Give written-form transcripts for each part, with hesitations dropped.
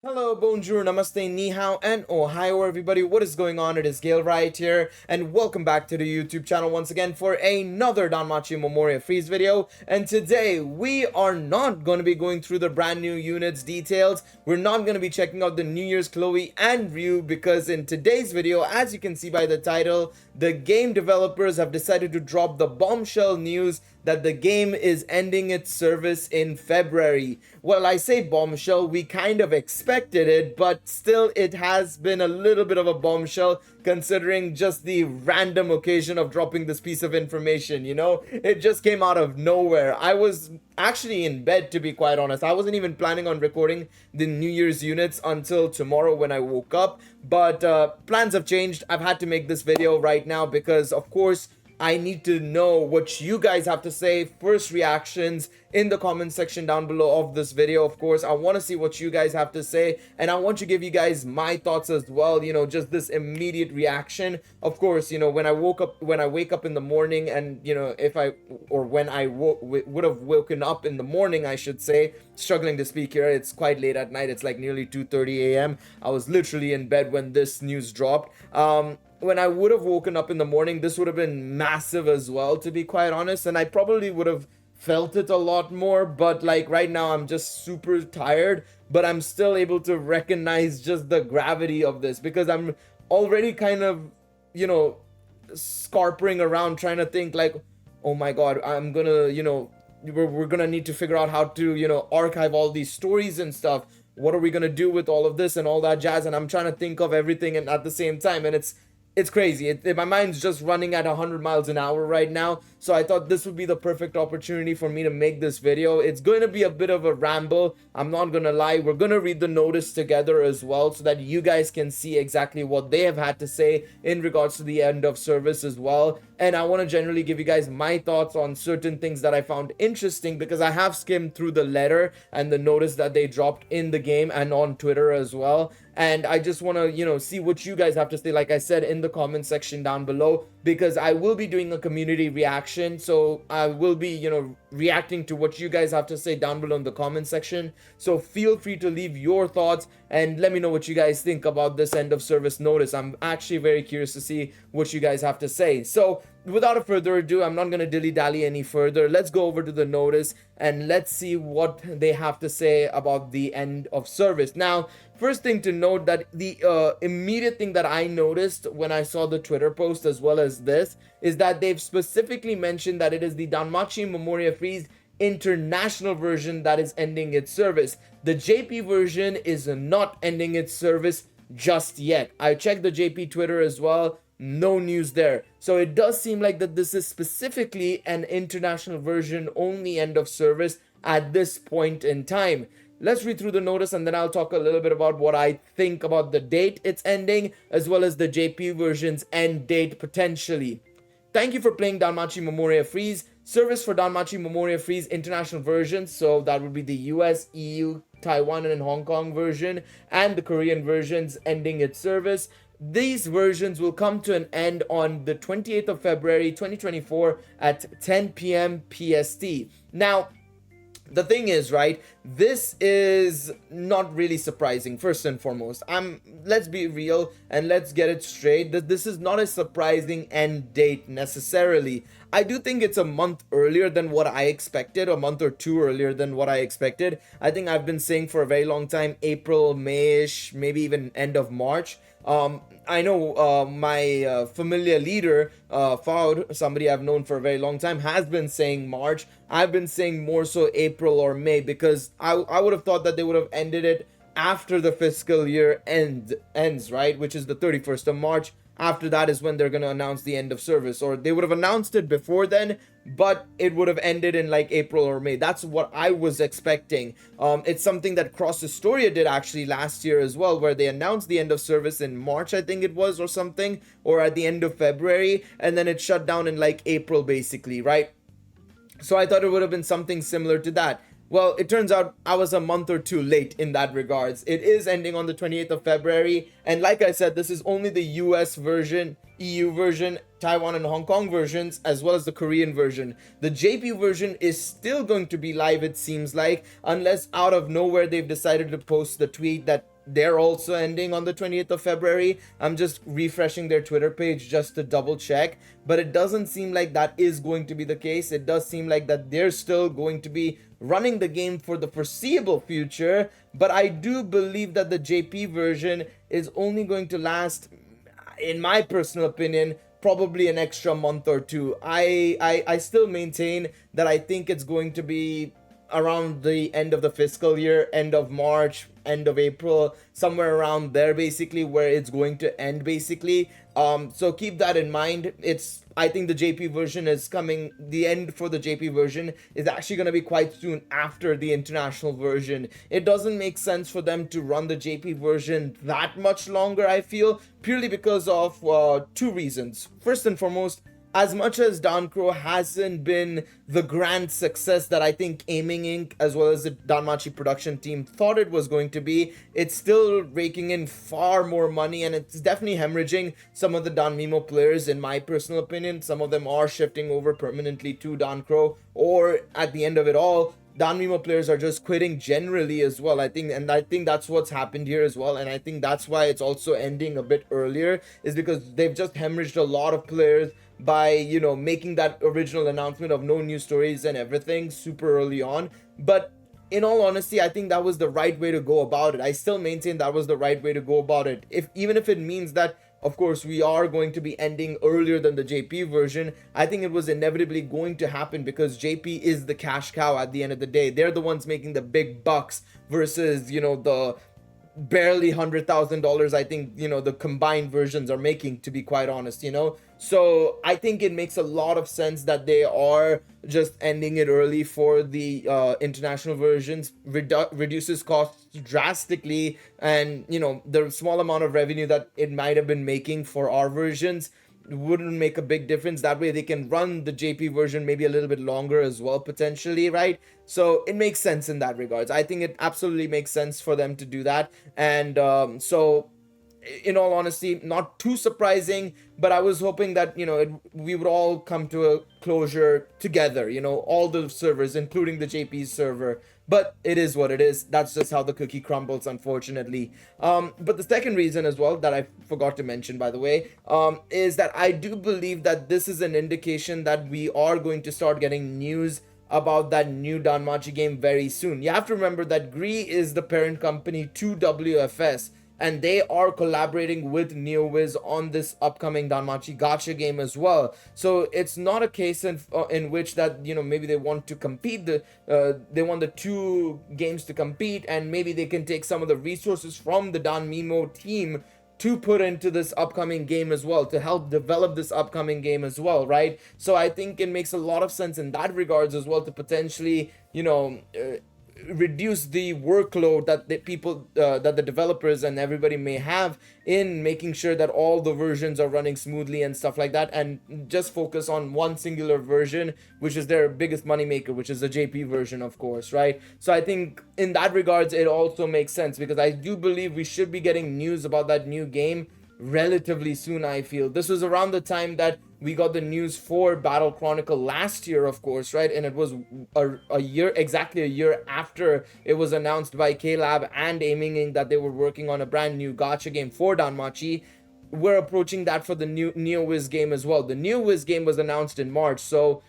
Hello, bonjour, namaste, ni hao, and ohio, everybody. What is going on? It is Galeriot here, and welcome back to the YouTube channel once again for another Danmachi Memoria Freese video. And today, we are not going to be going through the brand new units details. We're not going to be checking out the New Year's Chloe and Ryu, because in today's video, as you can see by the title, the game developers have decided to drop the bombshell news that the game is ending its service in February. Well, I say bombshell, we kind of expected it, but still it has been a little bit of a bombshell considering just the random occasion of dropping this piece of information, you know? It just came out of nowhere. I was actually in bed, to be quite honest. I wasn't even planning on recording the New Year's units until tomorrow when I woke up, but plans have changed. I've had to make this video right now because, of course, I need to know what you guys have to say. First reactions in the comment section down below of this video. Of course, I want to see what you guys have to say, and I want to give you guys my thoughts as well, you know, just this immediate reaction. Of course, you know, when I wake up in the morning, and you know, when I would have woken up in the morning, I should say, struggling to speak here, it's quite late at night. It's like nearly 2:30 a.m. I was literally in bed when this news dropped. When I would have woken up in the morning, this would have been massive as well, to be quite honest, and I probably would have felt it a lot more. But like right now, I'm just super tired, but I'm still able to recognize just the gravity of this, because I'm already kind of, you know, scarpering around trying to think like, oh my god, I'm gonna, you know, we're gonna need to figure out how to, you know, archive all these stories and stuff. What are we gonna do with all of this and all that jazz? And I'm trying to think of everything and at the same time, and it's crazy. My mind's just running at 100 miles an hour right now. So I thought this would be the perfect opportunity for me to make this video. It's going to be a bit of a ramble, I'm not going to lie. We're going to read the notice together as well, so that you guys can see exactly what they have had to say in regards to the end of service as well. And I want to generally give you guys my thoughts on certain things that I found interesting, because I have skimmed through the letter and the notice that they dropped in the game and on Twitter as well. And I just want to, you know, see what you guys have to say, like I said, in the comment section down below, because I will be doing a community reaction. So I will be, you know, reacting to what you guys have to say down below in the comment section. So feel free to leave your thoughts and let me know what you guys think about this end of service notice. I'm actually very curious to see what you guys have to say. So without further ado, I'm not going to dilly-dally any further. Let's go over to the notice and let's see what they have to say about the end of service. Now, first thing to note, that the immediate thing that I noticed when I saw the Twitter post as well as this is that they've specifically mentioned that it is the Danmachi Memoria Freese international version that is ending its service. The JP version is not ending its service just yet. I checked the JP Twitter as well. No news there. So it does seem like that this is specifically an international version only end of service at this point in time. Let's read through the notice and then I'll talk a little bit about what I think about the date it's ending, as well as the JP version's end date potentially. Thank you for playing Danmachi Memoria Freese. Service for Danmachi Memoria Freese international versions, so that would be the US, EU, Taiwan, and Hong Kong version, and the Korean versions ending its service. These versions will come to an end on the 28th of February 2024 at 10 p.m. PST. Now, the thing is, right, this is not really surprising. First and foremost, let's be real and let's get it straight, that this is not a surprising end date necessarily. I do think it's a month earlier than what I expected, a month or two earlier than what I expected. I think I've been saying for a very long time, April, May-ish, maybe even end of March. I know my familiar leader, Fowd, somebody I've known for a very long time, has been saying March. I've been saying more so April or May, because I would have thought that they would have ended it after the fiscal year ends, right? Which is the 31st of March. After that is when they're going to announce the end of service, or they would have announced it before then, but it would have ended in like April or May. That's what I was expecting. It's something that Cross Historia did actually last year as well, where they announced the end of service in March, I think it was, or something, or at the end of February, and then it shut down in like April basically, right? So I thought it would have been something similar to that. Well, it turns out I was a month or two late in that regards. It is ending on the 28th of February. And like I said, this is only the US version, EU version, Taiwan and Hong Kong versions, as well as the Korean version. The JP version is still going to be live, it seems like, unless out of nowhere they've decided to post the tweet that they're also ending on the 20th of February. I'm just refreshing their Twitter page just to double check, but it doesn't seem like that is going to be the case. It does seem like that they're still going to be running the game for the foreseeable future, but I do believe that the JP version is only going to last, in my personal opinion, probably an extra month or two. I still maintain that I think it's going to be around the end of the fiscal year, end of March, end of April, somewhere around there, basically, where it's going to end, basically. So keep that in mind. I think the JP version is coming, the end for the JP version is actually going to be quite soon after the international version. It doesn't make sense for them to run the JP version that much longer, I feel, purely because of two reasons. First and foremost, as much as Dancro hasn't been the grand success that I think Aiming Inc. as well as the Danmachi production team thought it was going to be, it's still raking in far more money, and it's definitely hemorrhaging some of the DANMEMO players, in my personal opinion. Some of them are shifting over permanently to Dancro, or at the end of it all, DANMEMO players are just quitting generally as well. I think that's what's happened here as well, and I think that's why it's also ending a bit earlier, is because they've just hemorrhaged a lot of players by, you know, making that original announcement of no new stories and everything super early on. But in all honesty, I think that was the right way to go about it. I still maintain that was the right way to go about it. Even if it means that, of course, we are going to be ending earlier than the JP version, I think it was inevitably going to happen because JP is the cash cow at the end of the day. They're the ones making the big bucks versus, you know, the barely $100,000 I think, you know, the combined versions are making, to be quite honest, you know. So I think it makes a lot of sense that they are just ending it early for the international versions. Reduces costs drastically, and, you know, the small amount of revenue that it might have been making for our versions wouldn't make a big difference. That way they can run the JP version maybe a little bit longer as well, potentially, right? So it makes sense in that regards. I think it absolutely makes sense for them to do that. And so in all honesty, not too surprising, but I was hoping that, you know, we would all come to a closure together, you know, all the servers, including the JP's server. But it is what it is. That's just how the cookie crumbles, unfortunately. But the second reason as well that I forgot to mention, by the way, is that I do believe that this is an indication that we are going to start getting news about that new Danmachi game very soon. You have to remember that Gree is the parent company to WFS, and they are collaborating with NeoWiz on this upcoming Danmachi gacha game as well. So it's not a case in which that, you know, maybe they want to compete, they want the two games to compete, and maybe they can take some of the resources from the DANMEMO team to put into this upcoming game as well, to help develop this upcoming game as well, right? So I think it makes a lot of sense in that regards as well, to potentially, you know, reduce the workload that the people that the developers and everybody may have in making sure that all the versions are running smoothly and stuff like that, and just focus on one singular version, which is their biggest moneymaker, which is the JP version, of course, right? So I think in that regards it also makes sense, because I do believe we should be getting news about that new game relatively soon. I feel this was around the time that we got the news for Battle Chronicle last year, of course, right? And it was exactly a year after it was announced by K-Lab and Aiming Inc. that they were working on a brand new gacha game for Danmachi. We're approaching that for the new NeoWiz game as well. The NeoWiz game was announced in March, so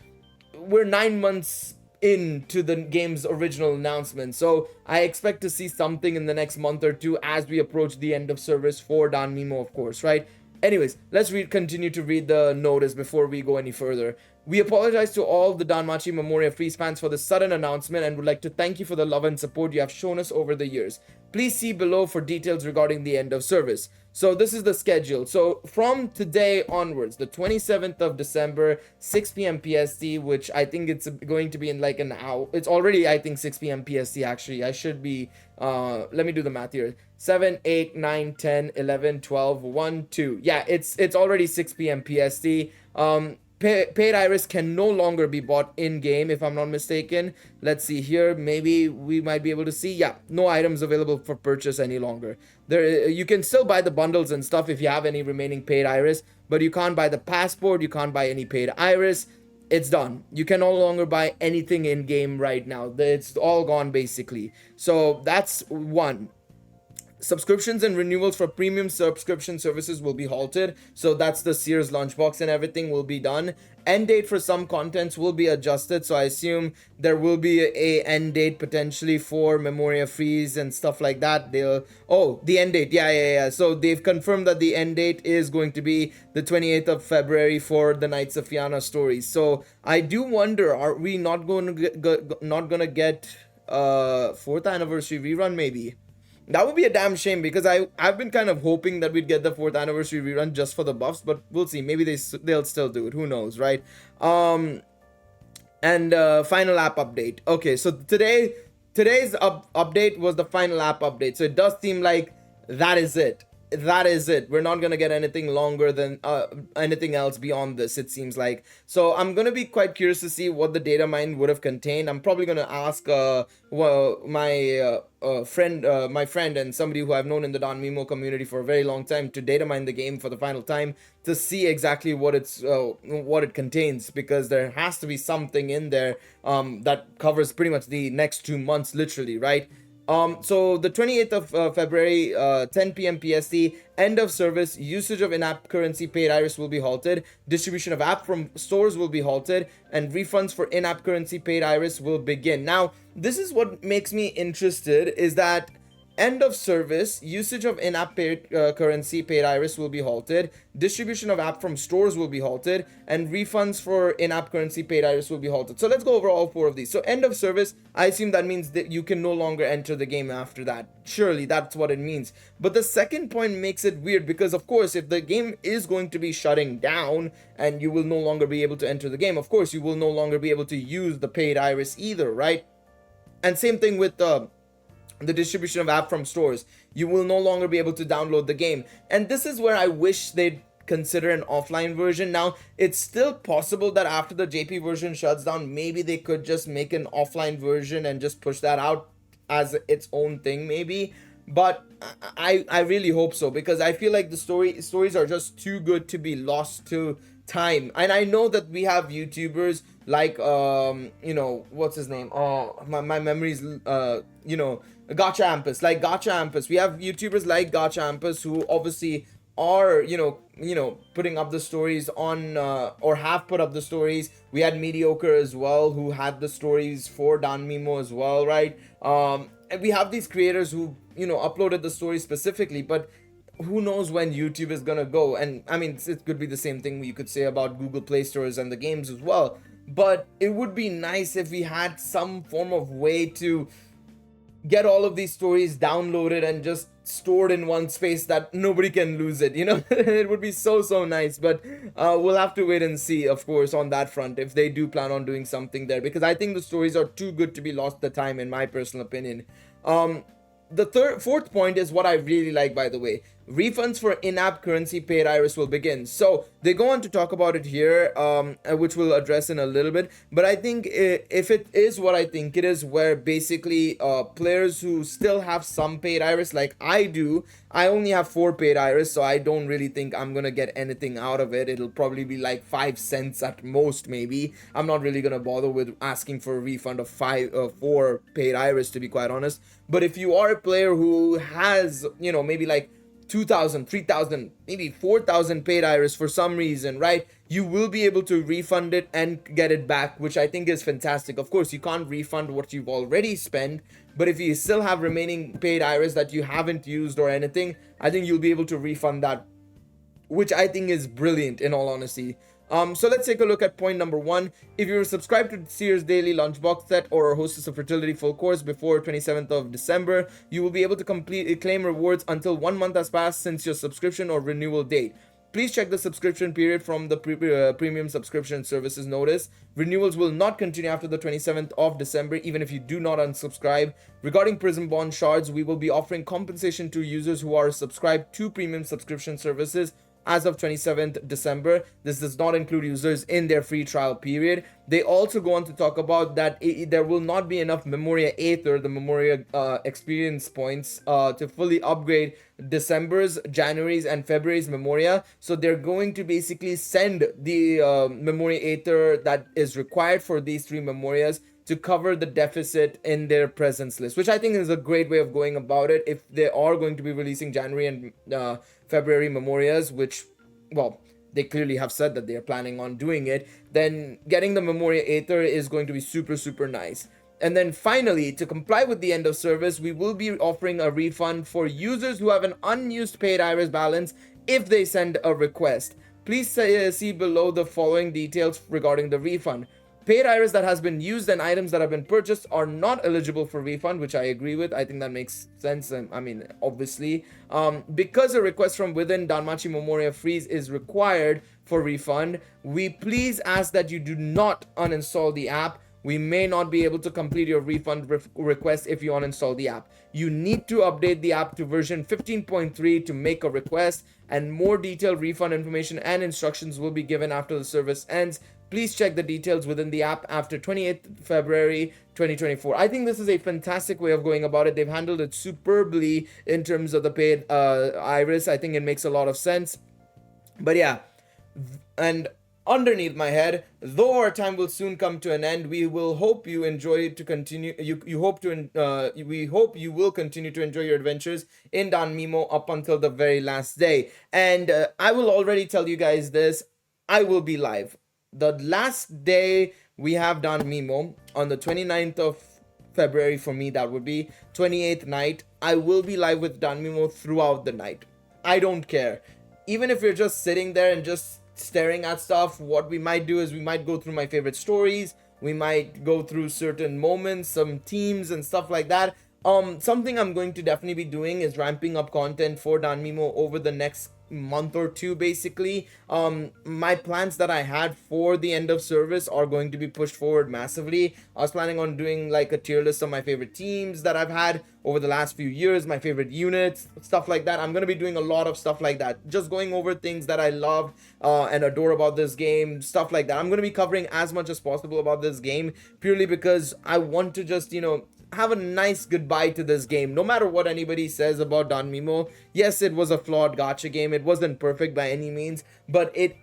we're 9 months into the game's original announcement. So I expect to see something in the next month or two as we approach the end of service for DANMEMO, of course, right? Anyways, let's continue to read the notice before we go any further. We apologize to all the Danmachi Memoria Freese fans for the sudden announcement and would like to thank you for the love and support you have shown us over the years. Please see below for details regarding the end of service. So this is the schedule. So from today onwards, the 27th of December, 6 p.m. PST, which I think it's going to be in like an hour. It's already, I think, 6 p.m. PST actually. I should be, let me do the math here. 7, 8, 9, 10, 11, 12, 1, 2. Yeah, it's already 6 p.m. PST. paid iris can no longer be bought in game, if I'm not mistaken. Let's see here, maybe we might be able to see. Yeah, no items available for purchase any longer. There, you can still buy the bundles and stuff if you have any remaining paid iris, but you can't buy the passport, you can't buy any paid iris. It's done. You can no longer buy anything in game right now. It's all gone basically. So that's one. Subscriptions and renewals for premium subscription services will be halted. So that's the Sears lunchbox and everything will be done. End date for some contents will be adjusted. So I assume there will be a end date potentially for Memoria Freese and stuff like that. The end date. Yeah. So they've confirmed that the end date is going to be the 28th of February for the Knights of Fianna stories. So I do wonder, are we not going to get 4th anniversary rerun maybe? That would be a damn shame, because I've been kind of hoping that we'd get the 4th anniversary rerun just for the buffs, but we'll see. Maybe they'll still do it. Who knows, right? Final app update. Okay, so today's update was the final app update. So it does seem like that is it. We're not gonna get anything longer than anything else beyond this, it seems like. So I'm gonna be quite curious to see what the data mine would have contained. I'm probably gonna ask my friend and somebody who I've known in the DANMEMO community for a very long time to data mine the game for the final time to see exactly what it contains, because there has to be something in there that covers pretty much the next 2 months, literally, right? So the 28th of February, 10 p.m. PST, end of service, usage of in-app currency paid iris will be halted, distribution of app from stores will be halted, and refunds for in-app currency paid iris will begin. Now, this is what makes me interested, is that end of service, usage of in-app currency paid iris will be halted, distribution of app from stores will be halted, and refunds for in-app currency paid iris will be halted. So let's go over all 4 of these. So end of service, I assume that means that you can no longer enter the game after that. Surely that's what it means. But the second point makes it weird, because of course if the game is going to be shutting down and you will no longer be able to enter the game, of course you will no longer be able to use the paid iris either, right? And same thing with the distribution of app from stores. You will no longer be able to download the game. And this is where I wish they'd consider an offline version. Now, it's still possible that after the JP version shuts down, maybe they could just make an offline version and just push that out as its own thing, maybe. But I really hope so, because I feel like the stories are just too good to be lost to time. And I know that we have YouTubers like what's his name? Oh, my memory's Gacha Ampus. We have YouTubers like Gacha Ampus who obviously are putting up the stories on or have put up the stories. We had Mediocre as well, who had the stories for DANMEMO as well, right? And we have these creators who uploaded the story specifically, but who knows when YouTube is gonna go. And I mean, it could be the same thing you could say about Google Play Stores and the games as well. But it would be nice if we had some form of way to get all of these stories downloaded and just stored in one space that nobody can lose it, It would be so nice. But we'll have to wait and see, of course, on that front, if they do plan on doing something there, because I think the stories are too good to be lost the time, in my personal opinion. The fourth point is what I really like, by the way. Refunds for in-app currency paid iris will begin. So they go on to talk about it here, which we'll address in a little bit. But I think if it is what I think it is, where basically players who still have some paid iris, like I do, I only have 4 paid iris, so I don't really think I'm gonna get anything out of it. It'll probably be like 5 cents at most, maybe. I'm not really gonna bother with asking for a refund of 4 paid iris, to be quite honest. But if you are a player who has, maybe like 2,000, 3,000, maybe 4,000 paid iris for some reason, right? You will be able to refund it and get it back, which I think is fantastic. Of course, you can't refund what you've already spent, but if you still have remaining paid iris that you haven't used or anything, I think you'll be able to refund that, which I think is brilliant, in all honesty. So let's take a look at point number 1. If you're subscribed to Sears Daily Lunchbox Set or Hostess of Fertility Full Course before 27th of December, you will be able to claim rewards until 1 month has passed since your subscription or renewal date. Please check the subscription period from the premium subscription services notice. Renewals will not continue after the 27th of December, even if you do not unsubscribe. Regarding Prism Bond shards, we will be offering compensation to users who are subscribed to premium subscription services as of 27th December. This does not include users in their free trial period. They also go on to talk about that there will not be enough Memoria Aether, the Memoria experience points, to fully upgrade December's, January's, and February's Memoria. So they're going to basically send the Memoria Aether that is required for these 3 Memorias to cover the deficit in their presence list, which I think is a great way of going about it. If they are going to be releasing January and February Memorias, which, well, they clearly have said that they are planning on doing it, then getting the Memoria Aether is going to be super, super nice. And then finally, to comply with the end of service, we will be offering a refund for users who have an unused paid Iris balance if they send a request. Please see below the following details regarding the refund. Paid Iris that has been used and items that have been purchased are not eligible for refund, which I agree with. I think that makes sense. I mean, obviously, because a request from within Danmachi Memoria Freese is required for refund, we please ask that you do not uninstall the app. We may not be able to complete your refund request if you uninstall the app. You need to update the app to version 15.3 to make a request, and more detailed refund information and instructions will be given after the service ends. Please check the details within the app after 28th February 2024. I think this is a fantastic way of going about it. They've handled it superbly in terms of the paid Iris. I think it makes a lot of sense. But yeah, and underneath my head, though our time will soon come to an end, we will hope you enjoy to continue. We hope you will continue to enjoy your adventures in DANMEMO up until the very last day. And I will already tell you guys this: I will be live. The last day we have DANMEMO on the 29th of February, for me that would be 28th night. I will be live with DANMEMO throughout the night. I don't care. Even if you're just sitting there and just staring at stuff, what we might do is we might go through my favorite stories. We might go through certain moments, some teams and stuff like that. Something I'm going to definitely be doing is ramping up content for DANMEMO over the next month or two. Basically, my plans that I had for the end of service are going to be pushed forward massively. I was planning on doing like a tier list of my favorite teams that I've had over the last few years, my favorite units, stuff like that. I'm going to be doing a lot of stuff like that, just going over things that I love and adore about this game, stuff like that. I'm going to be covering as much as possible about this game, purely because I want to just, have a nice goodbye to this game. No matter what anybody says about DANMEMO, yes, it was a flawed gacha game. It wasn't perfect by any means, but it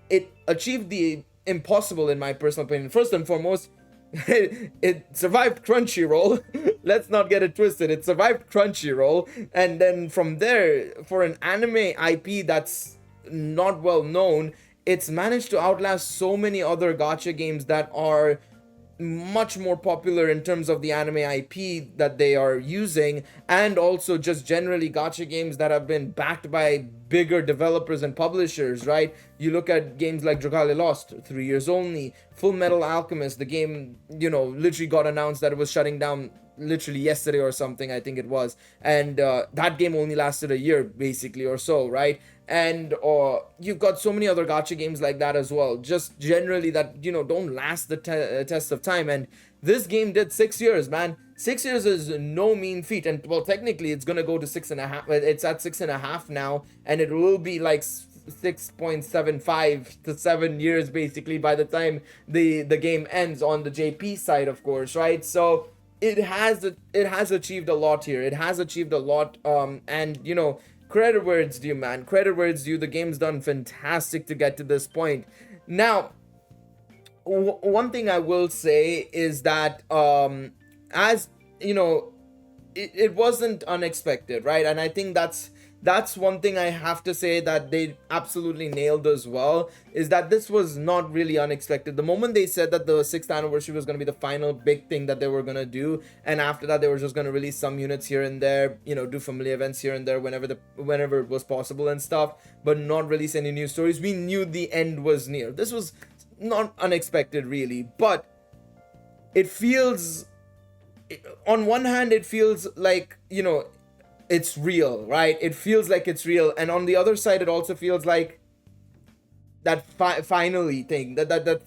achieved the impossible in my personal opinion. First and foremost, it survived Crunchyroll. Let's not get it twisted. It survived Crunchyroll, and then from there, for an anime IP that's not well known, it's managed to outlast so many other gacha games that are much more popular in terms of the anime IP that they are using, and also just generally gacha games that have been backed by bigger developers and publishers, right? You look at games like Dragalia Lost, 3 years only, Full Metal Alchemist, the game, literally got announced that it was shutting down literally yesterday or something, I think it was, and that game only lasted a year basically or so, right? And you've got so many other gacha games like that as well, just generally that don't last the test of time. And this game did 6 years, man. 6 years is no mean feat. And well, technically it's gonna go to 6.5. It's at 6.5 now, and it will be like 6.75 to 7 years basically by the time the game ends on the JP side, of course, right? So it has achieved a lot here. It has achieved a lot, and credit where it's due, man. Credit where it's due. The game's done fantastic to get to this point. Now, one thing I will say is that, as it wasn't unexpected, right? And I think that's one thing I have to say that they absolutely nailed as well, is that this was not really unexpected. The moment they said that the 6th anniversary was going to be the final big thing that they were going to do, and after that they were just going to release some units here and there, do family events here and there whenever it was possible and stuff, but not release any new stories, we knew the end was near. This was not unexpected really, but it feels, on one hand it feels like it's real, right? It feels like it's real, and on the other side it also feels like that finally thing, that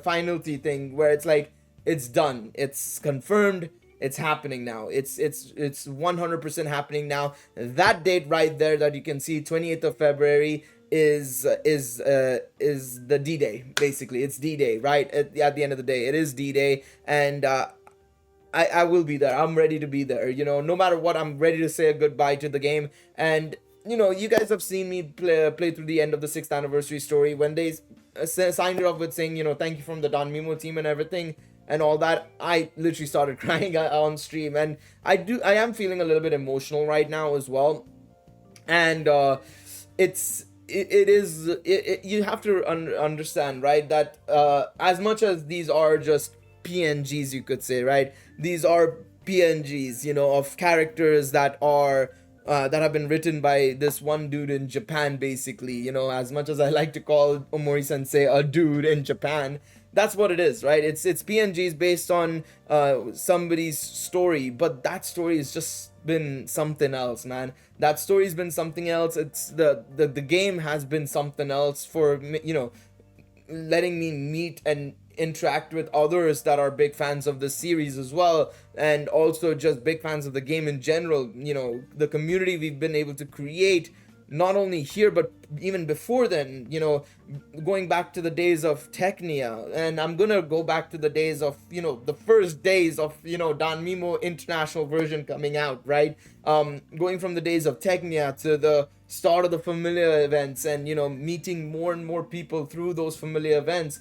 finality thing, where it's like it's done, it's confirmed, it's happening now. It's 100% happening now. That date right there that you can see, 28th of February, is the D-Day. Basically, it's D-Day, right? At the end of the day, it is D-Day, and I will be there. I'm ready to be there. You know, no matter what, I'm ready to say a goodbye to the game. And you know, you guys have seen me play through the end of the 6th anniversary story when they signed it off with saying, you know, thank you from the DANMEMO team and everything and all that. I literally started crying on stream, and I am feeling a little bit emotional right now as well. And you have to understand, right, that as much as these are just PNGs, you could say, right, these are PNGs, you know, of characters that are that have been written by this one dude in Japan, basically. You know, as much as I like to call Omori Sensei a dude in Japan, that's what it is, right? It's PNGs based on somebody's story, but that story has just been something else, man. That story's been something else. It's the game has been something else for, you know, letting me meet and interact with others that are big fans of the series as well, and also just big fans of the game in general. You know, the community we've been able to create, not only here but even before then, you know, going back to the days of Technia. And I'm gonna go back to the days of, you know, the first days of, you know, DANMEMO international version coming out, right? Going from the days of Technia to the start of the familiar events, and, you know, meeting more and more people through those familiar events,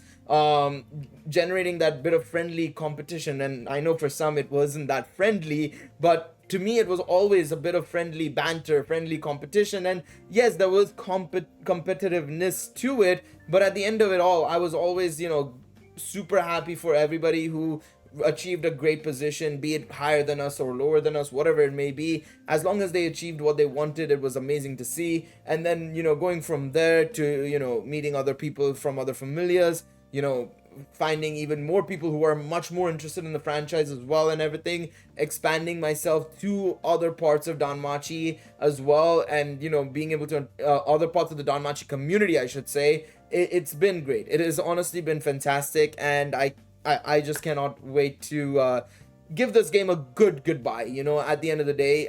generating that bit of friendly competition. And I know for some it wasn't that friendly, but to me it was always a bit of friendly banter, friendly competition. And yes, there was competitiveness to it, but at the end of it all, I was always, you know, super happy for everybody who achieved a great position, be it higher than us or lower than us, whatever it may be. As long as they achieved what they wanted, it was amazing to see. And then, you know, going from there to, you know, meeting other people from other familiars, you know, finding even more people who are much more interested in the franchise as well and everything, expanding myself to other parts of Danmachi as well, and, you know, being able to other parts of the Danmachi community, I should say. It's been great. It has honestly been fantastic, and I just cannot wait to give this game a goodbye. You know, at the end of the day,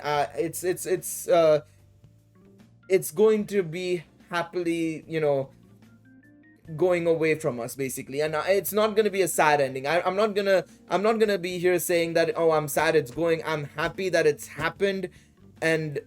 it's going to be happily, you know, going away from us, basically. And it's not going to be a sad ending. I'm not gonna be here saying that, oh, I'm sad it's going. I'm happy that it's happened, and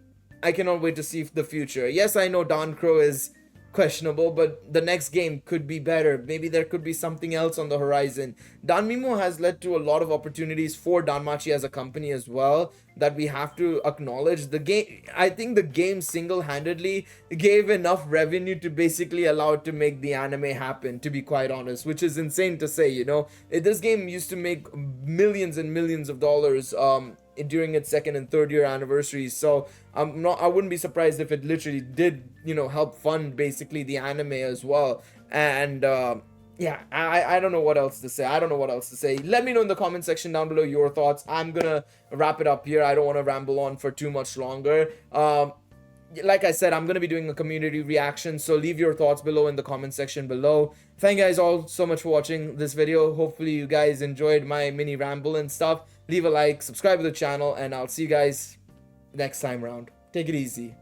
I cannot wait to see the future. Yes, I know Don Crow is questionable, but the next game could be better. Maybe there could be something else on the horizon. DANMEMO has led to a lot of opportunities for Danmachi as a company as well that we have to acknowledge. The game, I think the game single-handedly gave enough revenue to basically allow it to make the anime happen, to be quite honest, which is insane to say. You know, this game used to make millions and millions of dollars during its 2nd and 3rd year anniversaries. So I wouldn't be surprised if it literally did, you know, help fund basically the anime as well. And yeah, I don't know what else to say. Let me know in the comment section down below your thoughts. I'm gonna wrap it up here. I don't want to ramble on for too much longer. Like I said, I'm going to be doing a community reaction, so leave your thoughts below in the comment section below. Thank you guys all so much for watching this video. Hopefully you guys enjoyed my mini ramble and stuff. Leave a like, subscribe to the channel, and I'll see you guys next time around. Take it easy.